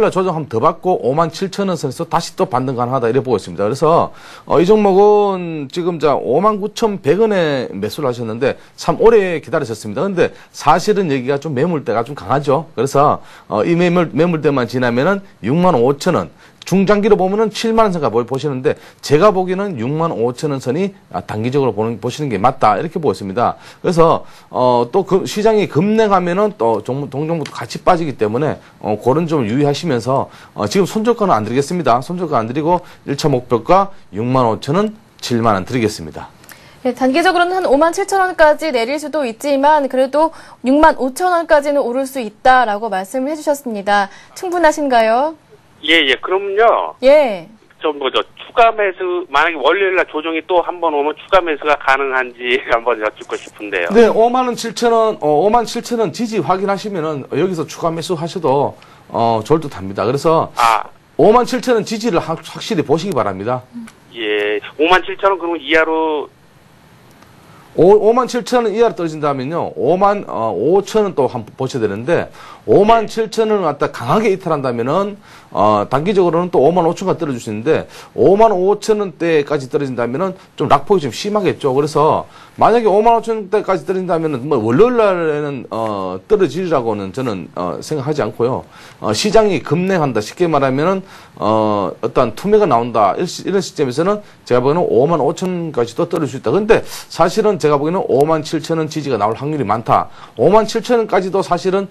조정 한번 더 받고 57,000원 선에서 다시 또 반등 가능하다 이래 보고 있습니다. 그래서 이 종목은 지금 59,100원에 매수를 하셨는데 참 오래 기다리셨습니다. 근데 사실은 여기가 좀 매물대가 좀 강하죠. 그래서 이 매물대만 지나면은 65,000원 중장기로 보면은 7만원 선가 보시는데, 제가 보기에는 65,000원 선이 단기적으로 보시는 게 맞다. 이렇게 보고 있습니다. 그래서, 또 시장이 급냉하면은 또 동종목도 같이 빠지기 때문에, 그런 점 유의하시면서, 지금 손절가는 안 드리겠습니다. 손절가 안 드리고, 1차 목표가 65,000원, 7만원 드리겠습니다. 네, 단기적으로는 한 57,000원까지 내릴 수도 있지만 그래도 65,000원까지는 오를 수 있다라고 말씀을 해주셨습니다. 충분하신가요? 예. 그럼요. 예. 추가 매수, 만약에 월요일날 조정이 또 한 번 오면 추가 매수가 가능한지 한번 여쭙고 싶은데요. 네, 57,000원 지지 확인하시면은 여기서 추가 매수 하셔도, 좋을 듯 합니다. 그래서, 57,000원 지지를 확실히 보시기 바랍니다. 예. 57,000원 그러면 이하로 57,000원 이하로 떨어진다면요, 55,000원 또 한번 보셔야 되는데, 57,000원을 갖다 강하게 이탈한다면은, 단기적으로는 또 55,000원까지 떨어질 수 있는데, 55,000원대까지 떨어진다면은 좀 낙폭이 좀 심하겠죠. 그래서, 만약에 55,000원대까지 떨어진다면은, 월요일 날에는, 떨어지리라고는 저는, 생각하지 않고요. 시장이 급냉한다. 쉽게 말하면은, 어떤 투매가 나온다. 이런 시점에서는 제가 보기에는 55,000원까지도 떨어질 수 있다. 근데 사실은 제가 보기에는 57,000원 지지가 나올 확률이 많다. 57,000원까지도 사실은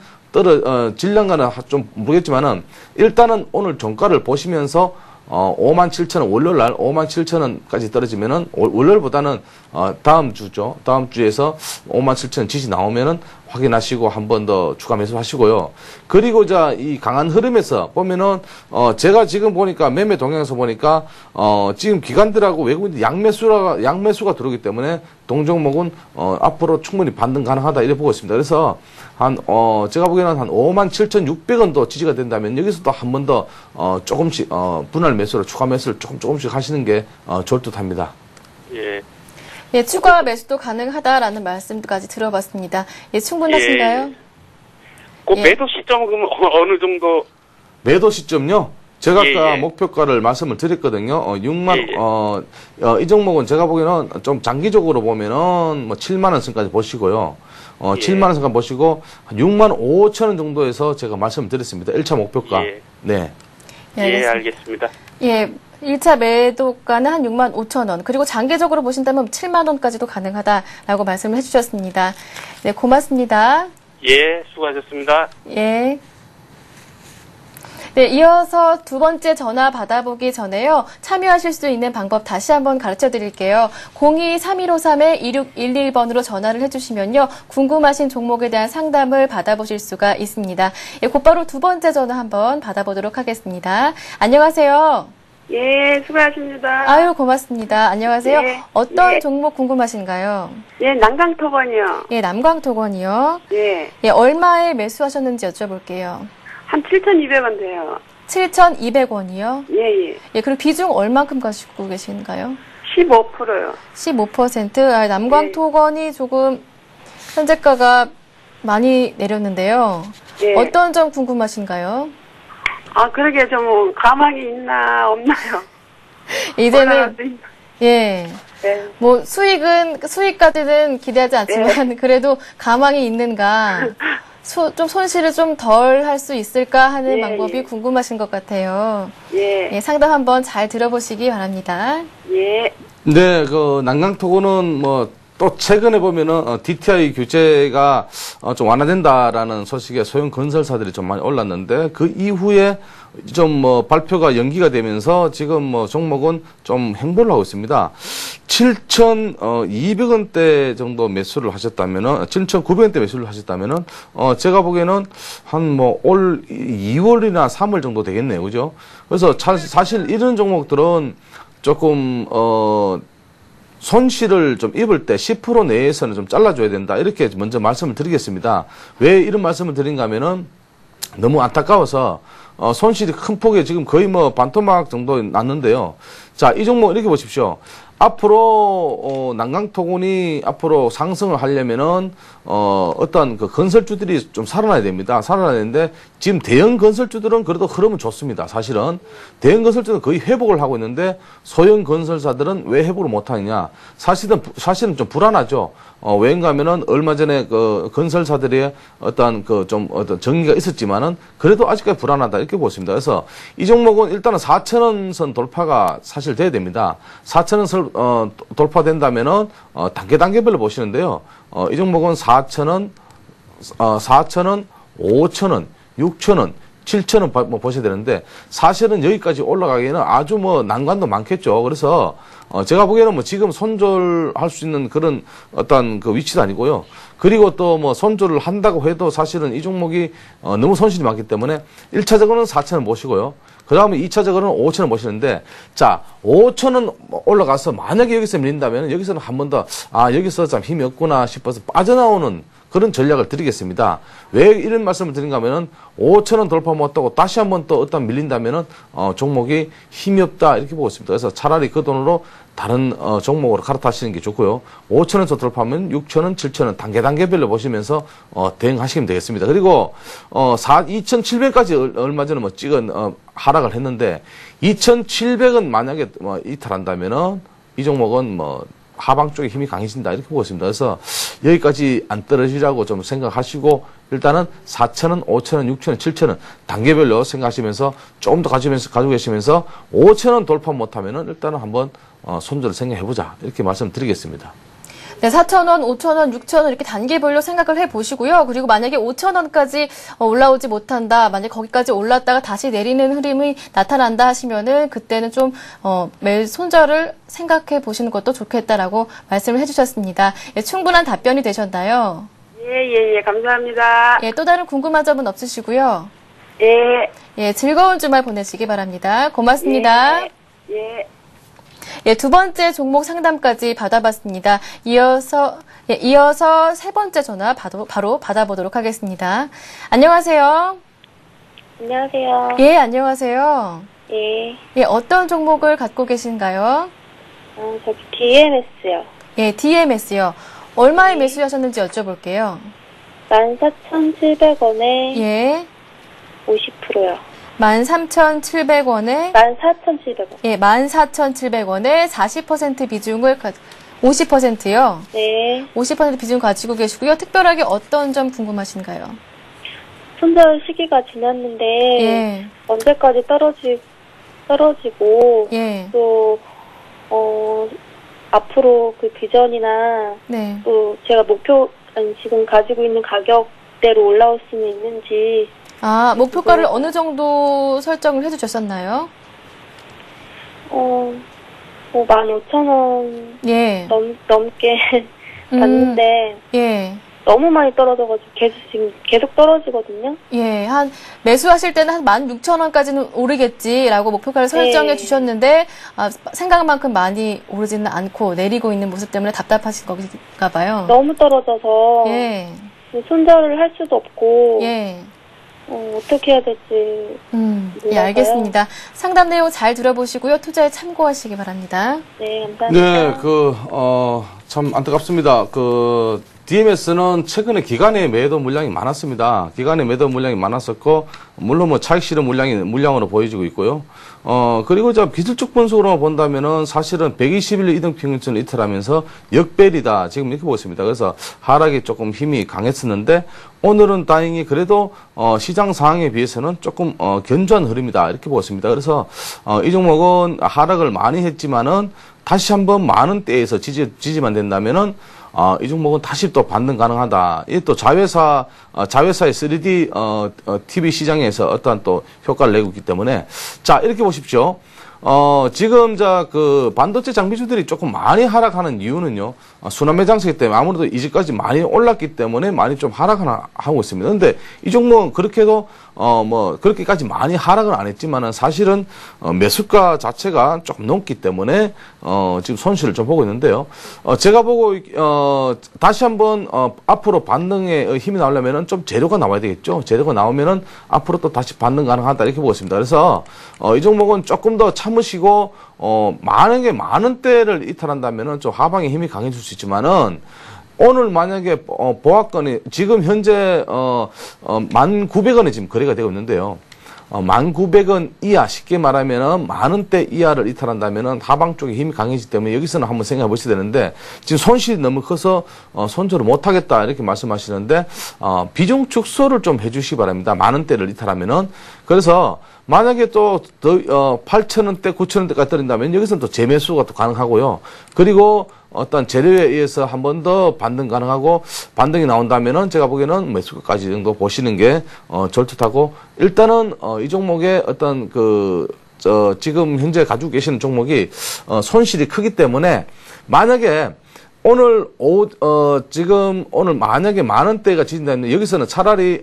질량가는 좀 모르겠지만은, 일단은 오늘 종가를 보시면서, 57,000원, 월요일날 57,000원까지 떨어지면은, 월요일보다는, 다음 주죠. 다음 주에서 57,000원 지지 나오면은 확인하시고 한 번 더 추가 매수 하시고요. 그리고 이 강한 흐름에서 보면은, 제가 지금 보니까 매매 동향에서 보니까, 지금 기관들하고 외국인들 양매수가 들어오기 때문에 동종목은, 앞으로 충분히 반등 가능하다 이렇게 보고 있습니다. 그래서 제가 보기에는 한 57,600원도 지지가 된다면 여기서도 한 번 더, 조금씩, 분할 매수로 추가 매수를 조금씩 하시는 게, 좋을 듯 합니다. 예. 예, 추가 매수도 가능하다라는 말씀까지 들어봤습니다. 예, 충분하신가요? 그 매도 시점은 그러면 어느 정도? 매도 시점요? 제가 아까 목표가를 말씀을 드렸거든요. 6만, 이 종목은 제가 보기에는 좀 장기적으로 보면은 7만원 선까지 보시고요. 7만원 선까지 보시고, 한 65,000원 정도에서 제가 말씀을 드렸습니다. 1차 목표가. 네. 예, 알겠습니다. 예. 1차 매도가는 한 65,000원, 그리고 장기적으로 보신다면 7만원까지도 가능하다라고 말씀을 해주셨습니다. 네, 고맙습니다. 예, 수고하셨습니다. 예. 네, 이어서 두 번째 전화 받아보기 전에요. 참여하실 수 있는 방법 다시 한번 가르쳐 드릴게요. 02-3153-2611번으로 전화를 해주시면요. 궁금하신 종목에 대한 상담을 받아보실 수가 있습니다. 예, 곧바로 두 번째 전화 한번 받아보도록 하겠습니다. 안녕하세요. 예, 수고하십니다. 아유, 고맙습니다. 안녕하세요. 예, 어떤 종목 궁금하신가요? 예, 난강토건이요. 예, 남광토건이요. 예. 예, 얼마에 매수하셨는지 여쭤볼게요. 한 7,200원 돼요. 7,200원이요? 예, 예. 예, 그리고 비중 얼만큼 가지고 계신가요? 15%요. 15%. 남광토건이 조금 현재가가 많이 내렸는데요. 예. 어떤 점 궁금하신가요? 그러게 좀 가망이 있나 없나요? 이제는 예. 네. 뭐 수익까지는 기대하지 않지만 그래도 가망이 있는가, 좀 손실을 좀 덜 할 수 있을까 하는 방법이 궁금하신 것 같아요. 예. 예, 상담 한번 잘 들어보시기 바랍니다. 예. 네, 난강토건은 또 최근에 보면은 DTI 규제가 좀 완화된다라는 소식에 소형 건설사들이 좀 많이 올랐는데, 그 이후에 좀 발표가 연기가 되면서 지금 종목은 좀 행보를 하고 있습니다. 7,200원대 정도 매수를 하셨다면은, 7,900원대 매수를 하셨다면은, 제가 보기에는 한 올 2월이나 3월 정도 되겠네요. 그죠? 그래서 사실 이런 종목들은 조금, 손실을 좀 입을 때 10% 내에서는 좀 잘라줘야 된다. 이렇게 먼저 말씀을 드리겠습니다. 왜 이런 말씀을 드린가 하면은, 너무 안타까워서 손실이 큰 폭에 지금 거의 뭐 반토막 정도 났는데요. 자, 이 종목 이렇게 보십시오. 앞으로 난강토군이 앞으로 상승을 하려면은 어떤 그 건설주들이 좀 살아나야 됩니다. 살아나야 되는데 지금 대형 건설주들은 그래도 흐름은 좋습니다. 사실은 대형 건설주는 거의 회복을 하고 있는데 소형 건설사들은 왜 회복을 못 하느냐? 사실은 좀 불안하죠. 왜인가 하면은 얼마 전에 그 건설사들의 어떤 정리가 있었지만은 그래도 아직까지 불안하다 이렇게 보십니다. 그래서 이 종목은 일단은 4,000원 선 돌파가 사실 돼야 됩니다. 4,000원 선 돌파된다면은 단계별로 보시는데요. 이 종목은 4,000원, 5,000원, 6,000원, 7,000원 뭐 보셔야 되는데 사실은 여기까지 올라가기에는 아주 뭐 난관도 많겠죠. 그래서 제가 보기에는 뭐 지금 손절할 수 있는 그런 어떤 그 위치도 아니고요. 그리고 또 뭐 손절을 한다고 해도 사실은 이 종목이 너무 손실이 많기 때문에 1차적으로는 4,000원 보시고요. 그 다음에 2차적으로는 5,000원 보시는데, 자, 5,000원 올라가서 만약에 여기서 밀린다면 여기서는 한 번 더, 여기서 참 힘이 없구나 싶어서 빠져나오는 그런 전략을 드리겠습니다. 왜 이런 말씀을 드린가 하면은 5,000원 돌파 못하고 다시 한번 또 어떤 밀린다면은 종목이 힘이 없다 이렇게 보고 있습니다. 그래서 차라리 그 돈으로 다른 종목으로 갈아타시는 게 좋고요. 5,000원에서 돌파하면 6,000원, 7,000원 단계별로 보시면서 대응하시면 되겠습니다. 그리고 2,700까지 얼마 전에 뭐 찍은 하락을 했는데 2,700은 만약에 이탈한다면은 이 종목은 뭐 하방 쪽에 힘이 강해진다 이렇게 보고 있습니다. 그래서 여기까지 안 떨어지라고 좀 생각하시고 일단은 4,000원, 5,000원, 6,000원, 7,000원 단계별로 생각하시면서 조금 더 가지고 계시면서 5,000원 돌파 못하면은 일단은 한번 손절을 생각해보자 이렇게 말씀드리겠습니다. 네, 4,000원, 5,000원, 6,000원 이렇게 단계별로 생각을 해보시고요. 그리고 만약에 5,000원까지 올라오지 못한다, 만약에 거기까지 올랐다가 다시 내리는 흐름이 나타난다 하시면은 그때는 좀 매일 손절을 생각해 보시는 것도 좋겠다라고 말씀을 해주셨습니다. 예, 충분한 답변이 되셨나요? 예, 감사합니다. 예, 또 다른 궁금한 점은 없으시고요. 예. 예, 즐거운 주말 보내시기 바랍니다. 고맙습니다. 예. 예, 두 번째 종목 상담까지 받아봤습니다. 이어서 세 번째 전화 바로 받아보도록 하겠습니다. 안녕하세요. 안녕하세요. 예, 안녕하세요. 예. 예, 어떤 종목을 갖고 계신가요? 저기 DMS요. 예, DMS요. 얼마에 매수하셨는지 여쭤볼게요. 14,700원에 예. 50%요. 13,700원에 14,700원. 예, 14,700원에 40% 비중을 50%요. 네. 50% 비중 가지고 계시고요. 특별하게 어떤 점 궁금하신가요? 손절 시기가 지났는데 예. 언제까지 떨어지고 예. 또 앞으로 그 비전이나 네. 또 제가 지금 가지고 있는 가격대로 올라올 수는 있는지. 목표가를 어느 정도 설정을 해주셨었나요? 15,000원 예. 넘게 갔는데 예. 너무 많이 떨어져가지고 계속 떨어지거든요. 예, 매수하실 때는 한 16,000원까지는 오르겠지라고 목표가를 설정해 주셨는데 생각만큼 많이 오르지는 않고 내리고 있는 모습 때문에 답답하신 건가 봐요. 너무 떨어져서 예. 손절을 할 수도 없고 예. 어떻게 해야 될지 예, 알겠습니다. 상담 내용 잘 들어보시고요. 투자에 참고하시기 바랍니다. 네, 감사합니다. 네, 참 안타깝습니다. DMS는 최근에 기간의 매도 물량이 많았습니다. 기간의 매도 물량이 많았었고, 물론 뭐 차익 실현 물량으로 보여지고 있고요. 그리고 기술적 분석으로 본다면은 사실은 120일 이동 평균선을 이탈하면서 역배이다. 지금 이렇게 보고 있습니다. 그래서 하락이 조금 힘이 강했었는데, 오늘은 다행히 그래도 시장 상황에 비해서는 조금 견조한 흐름이다. 이렇게 보고 있습니다. 그래서 이 종목은 하락을 많이 했지만은 다시 한번 많은 때에서 지지만 된다면은 이 종목은 다시 또 반등 가능하다. 이 또 자회사의 3D TV 시장에서 어떠한 또 효과를 내고 있기 때문에 자, 이렇게 보십시오. 지금 그 반도체 장비주들이 조금 많이 하락하는 이유는요. 순환매 장세기 때문에 아무래도 이제까지 많이 올랐기 때문에 많이 좀 하락하고 있습니다. 근데 이 종목은 그렇게도 그렇게까지 많이 하락은 안 했지만은 사실은 매수가 자체가 조금 높기 때문에 지금 손실을 좀 보고 있는데요. 제가 보고 다시 한번 앞으로 반등의 힘이 나오려면은 좀 재료가 나와야 되겠죠. 재료가 나오면은 앞으로 또 다시 반등 가능하다 이렇게 보고 있습니다. 그래서 이 종목은 조금 더 참으시고 만약에 만 원대를 이탈한다면은 좀 하방에 힘이 강해질 수 있지만은 오늘 만약에 보합권이 지금 현재 1,900원에 지금 거래가 되고 있는데요. 1,900원 이하, 쉽게 말하면은 만 원대 이하를 이탈한다면은 하방 쪽에 힘이 강해지기 때문에 여기서는 한번 생각해 보셔야 되는데 지금 손실이 너무 커서 손절을 못 하겠다 이렇게 말씀하시는데 비중 축소를 좀 해주시기 바랍니다. 만 원대를 이탈하면은. 그래서 만약에 또 8,000원대, 9,000원대까지 떨어진다면 여기서는 또 재매수가 또 가능하고요. 그리고 어떤 재료에 의해서 한 번 더 반등 가능하고 반등이 나온다면은 제가 보기에는 매수가까지 정도 보시는 게 절투하고 일단은 이 종목의 어떤 지금 현재 가지고 계시는 종목이 손실이 크기 때문에 만약에 오늘 지금 오늘 만약에 만 원대가 지진다면 여기서는 차라리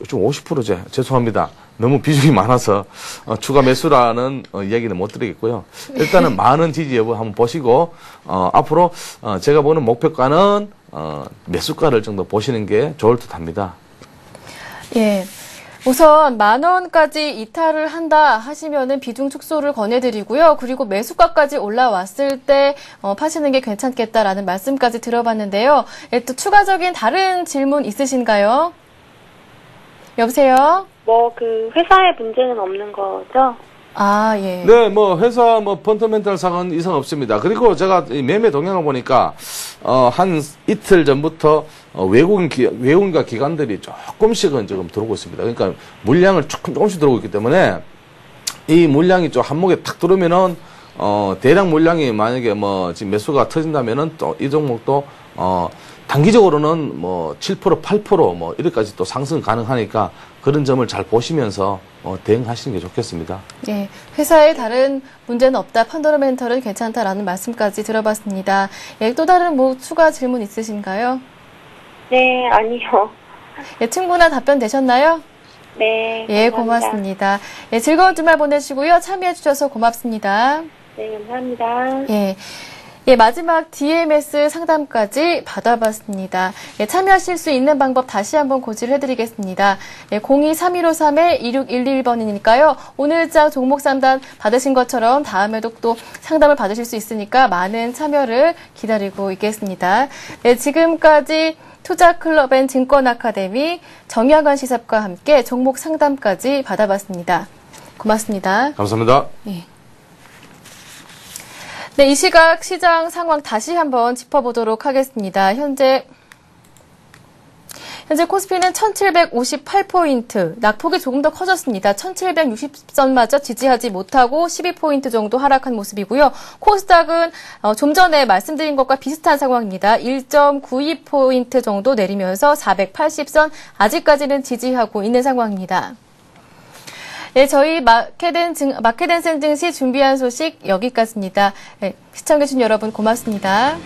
좀 50%제 죄송합니다. 너무 비중이 많아서 추가 매수라는 이야기는 못 드리겠고요. 일단은 만 원 지지 여부 한번 보시고 앞으로 제가 보는 목표가는 매수가를 정도 보시는 게 좋을 듯합니다. 예. 우선 만 원까지 이탈을 한다 하시면은 비중 축소를 권해드리고요. 그리고 매수가까지 올라왔을 때 파시는 게 괜찮겠다라는 말씀까지 들어봤는데요. 예, 또 추가적인 다른 질문 있으신가요? 여보세요? 회사에 문제는 없는 거죠? 아, 예. 네, 회사, 펀더멘탈 상은 이상 없습니다. 그리고 제가 이 매매 동향을 보니까, 한 이틀 전부터, 외국인과 기관들이 조금씩은 지금 들어오고 있습니다. 그러니까 물량을 조금씩 들어오고 있기 때문에, 이 물량이 좀 한목에 탁 들어오면은, 대량 물량이 만약에 지금 매수가 터진다면은 또 이 종목도, 단기적으로는 7%, 8% 이렇게까지 또 상승 가능하니까 그런 점을 잘 보시면서 대응하시는 게 좋겠습니다. 예, 회사에 다른 문제는 없다, 펀더멘털은 괜찮다라는 말씀까지 들어봤습니다. 예, 또 다른 추가 질문 있으신가요? 네, 아니요. 예, 충분한 답변 되셨나요? 네, 예, 감사합니다. 고맙습니다. 예, 즐거운 주말 보내시고요. 참여해 주셔서 고맙습니다. 네, 감사합니다. 예, 마지막 DMS 상담까지 받아봤습니다. 예, 참여하실 수 있는 방법 다시 한번 고지를 해드리겠습니다. 예, 02-3153-2611번이니까요. 오늘장 종목 상담 받으신 것처럼 다음에도 또 상담을 받으실 수 있으니까 많은 참여를 기다리고 있겠습니다. 네, 지금까지 투자클럽 앤 증권아카데미 정양관 시사과 함께 종목 상담까지 받아봤습니다. 고맙습니다. 감사합니다. 예. 네, 이 시각 시장 상황 다시 한번 짚어보도록 하겠습니다. 현재 코스피는 1758포인트, 낙폭이 조금 더 커졌습니다. 1760선마저 지지하지 못하고 12포인트 정도 하락한 모습이고요. 코스닥은 좀 전에 말씀드린 것과 비슷한 상황입니다. 1.92포인트 정도 내리면서 480선 아직까지는 지지하고 있는 상황입니다. 네, 저희 마켓앤센 증시 준비한 소식 여기까지입니다. 네, 시청해주신 여러분 고맙습니다.